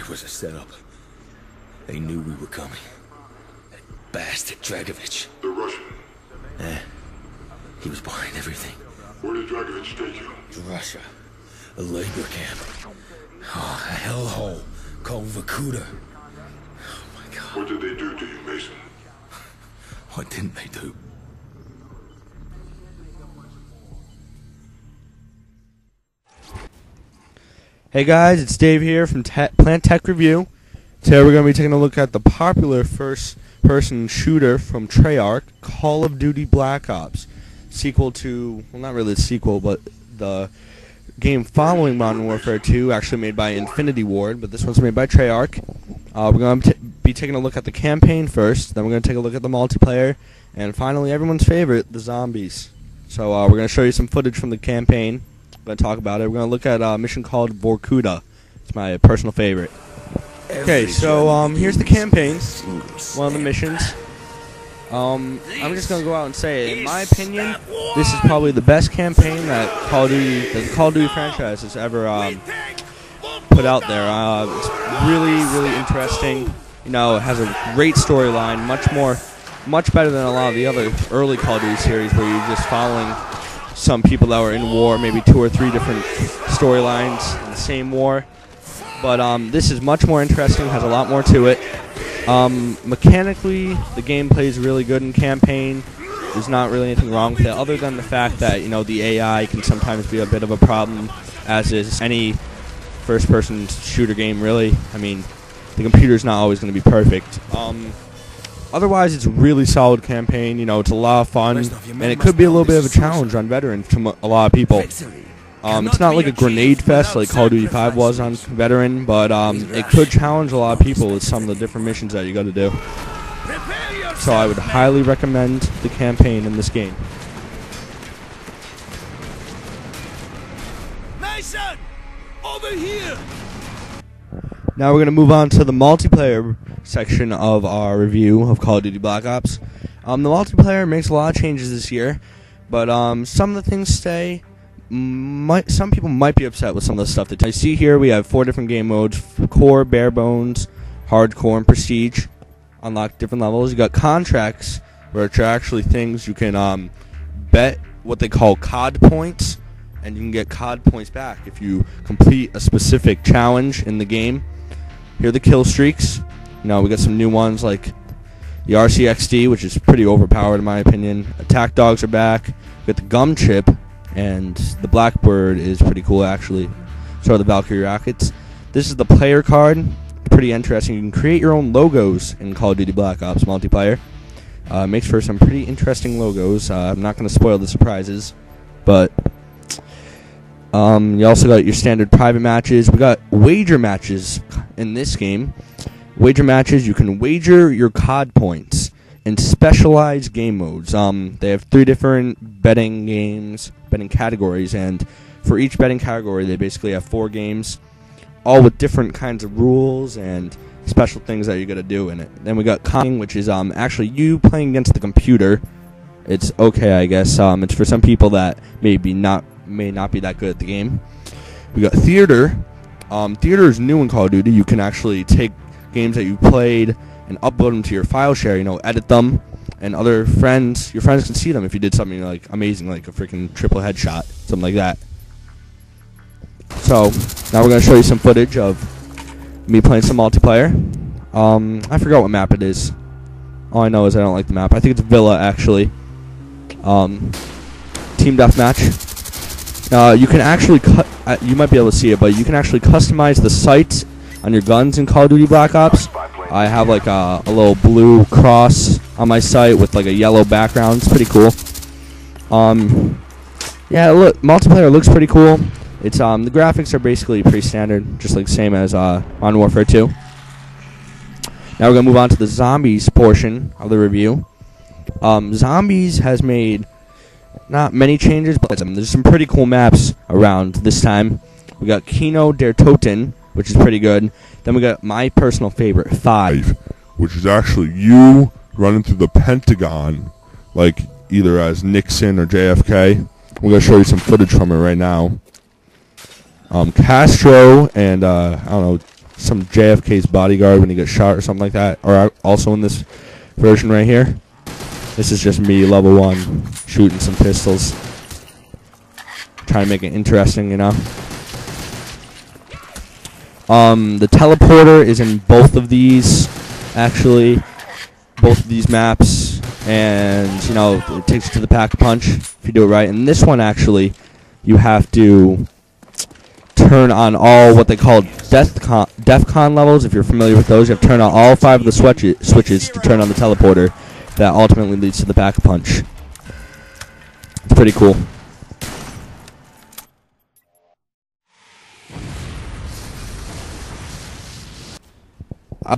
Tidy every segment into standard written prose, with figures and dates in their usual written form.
It was a setup. They knew we were coming. That bastard Dragovich. The Russian. He was behind everything. Where did Dragovich take you? Russia. A labor camp. Oh, a hellhole called Vorkuta. Oh my God. What did they do to you, Mason? What didn't they do? Hey guys, it's Dave here from Plant Tech Review. Today we're going to be taking a look at the popular first-person shooter from Treyarch, Call of Duty Black Ops. Sequel to, well, not really the sequel, but the game following Modern Warfare 2, actually made by Infinity Ward, but this one's made by Treyarch. We're going to be taking a look at the campaign first, then we're going to take a look at the multiplayer, and finally everyone's favorite, the zombies. So we're going to show you some footage from the campaign. We're going to talk about it. We're going to look at a mission called Vorkuta. It's my personal favorite. Okay, so here's the campaign, one of the missions. I'm just going to go out and say, in my opinion, this is probably the best campaign that the Call of Duty franchise has ever put out there. It's really, really interesting. You know, it has a great storyline, much better than a lot of the other early Call of Duty series where you're just following some people that were in war, maybe 2 or 3 different storylines in the same war. But this is much more interesting, has a lot more to it. Mechanically, the gameplay is really good in campaign. There's not really anything wrong with it, other than the fact that, you know, the AI can sometimes be a bit of a problem, as is any first-person shooter game, really. I mean, the computer's not always going to be perfect. Otherwise, it's a really solid campaign. You know, it's a lot of fun, and it could be a little bit of a challenge on veterans to a lot of people. It's not like a grenade fest like Call of Duty 5 was on veteran, but it could challenge a lot of people with some of the different missions that you got to do. So I would highly recommend the campaign in this game. Mason, over here. Now we're going to move on to the multiplayer section of our review of Call of Duty Black Ops. The multiplayer makes a lot of changes this year, but some of the things stay. Some people might be upset with some of the stuff that I see here. We have 4 different game modes: core, bare bones, hardcore, and prestige. Unlock different levels. You got contracts, which are actually things you can bet what they call COD points, and you can get COD points back if you complete a specific challenge in the game. Here are the kill streaks. You know, we got some new ones like the RCXD, which is pretty overpowered in my opinion. Attack dogs are back. We got the gum chip, and the Blackbird is pretty cool actually. So are the Valkyrie rockets. This is the player card. Pretty interesting. You can create your own logos in Call of Duty Black Ops multiplayer. Makes for some pretty interesting logos. I'm not going to spoil the surprises, but you also got your standard private matches. We got wager matches in this game. Wager matches, you can wager your COD points in specialized game modes. They have 3 different betting categories, and for each betting category, they basically have 4 games, all with different kinds of rules and special things that you got to do in it. Then we got Conning, which is actually you playing against the computer. It's okay, I guess. It's for some people that may not be that good at the game. We got Theater. Theater is new in Call of Duty. You can actually take games that you played and upload them to your file share, you know, edit them, and your friends can see them if you did something like amazing, like a freaking triple headshot, something like that. So now we're going to show you some footage of me playing some multiplayer. I forgot what map it is. All I know is I don't like the map. I think it's Villa, actually. Team Deathmatch. You can actually you might be able to see it, but you can actually customize the sights on your guns in Call of Duty Black Ops. I have like a little blue cross on my sight with like a yellow background. It's pretty cool. Yeah, look, multiplayer looks pretty cool. It's the graphics are basically pretty standard, just like the same as Modern Warfare 2. Now we're gonna move on to the zombies portion of the review. Zombies has made not many changes, but there's some pretty cool maps around this time. We got Kino der Toten, which is pretty good. Then we got my personal favorite, 5, which is actually you running through the Pentagon, like either as Nixon or JFK. We're gonna show you some footage from it right now. Castro and I don't know, some JFK's bodyguard when he gets shot or something like that, or also in this version right here. This is just me, level 1, shooting some pistols. Trying to make it interesting, you know. The teleporter is in both of these, actually. Both of these maps. And, you know, it takes you to the Pack-a-Punch if you do it right. And this one, actually, you have to turn on all what they call DEFCON levels. If you're familiar with those, you have to turn on all 5 of the switches to turn on the teleporter. That ultimately leads to the Pack-a-Punch. It's pretty cool.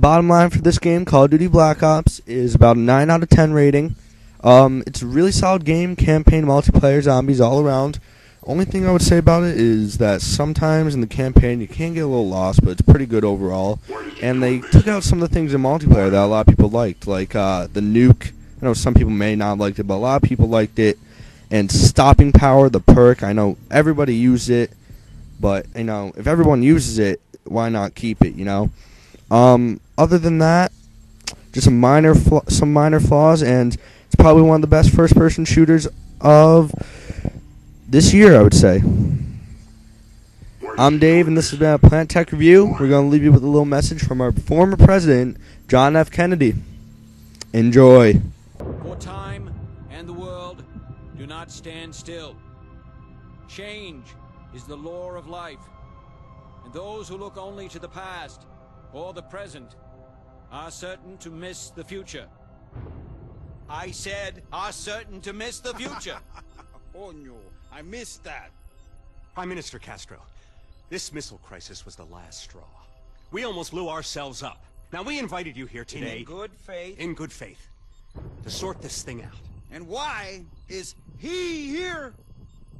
Bottom line for this game, Call of Duty Black Ops, is about a 9 out of 10 rating. It's a really solid game, campaign, multiplayer, zombies all around. Only thing I would say about it is that sometimes in the campaign you can get a little lost, but it's pretty good overall. And they took out some of the things in multiplayer that a lot of people liked, like the nuke. I know some people may not have liked it, but a lot of people liked it. And stopping power, the perk, I know everybody used it, but you know, if everyone uses it, why not keep it, you know? Other than that, just some minor flaws, and it's probably one of the best first-person shooters of this year, I would say. I'm Dave, and this has been a Plant Tech Review. We're going to leave you with a little message from our former president, John F. Kennedy. Enjoy. For time and the world do not stand still. Change is the law of life, and those who look only to the past or the present are certain to miss the future. I said are certain to miss the future. Oh no, I missed that. Prime Minister Castro, this missile crisis was the last straw. We almost blew ourselves up. Now, we invited you here today... In good faith. In good faith. To sort this thing out. And why is he here?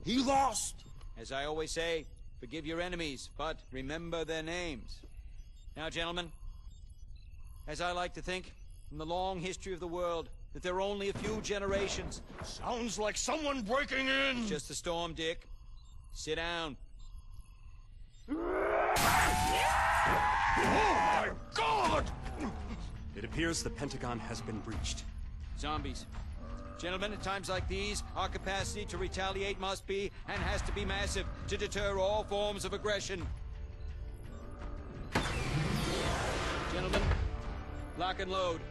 He lost. As I always say, forgive your enemies, but remember their names. Now, gentlemen, as I like to think, in the long history of the world, that there are only a few generations. Sounds like someone breaking in. It's just a storm, Dick. Sit down. Oh my God! It appears the Pentagon has been breached. Zombies. Gentlemen, at times like these, our capacity to retaliate must be, and has to be massive, to deter all forms of aggression. Gentlemen, lock and load.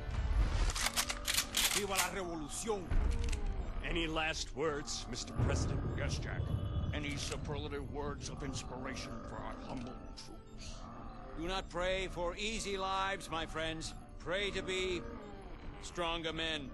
Viva la revolución. Any last words, Mr. President? Yes, Jack. Any superlative words of inspiration for our humble troops? Do not pray for easy lives, my friends. Pray to be stronger men.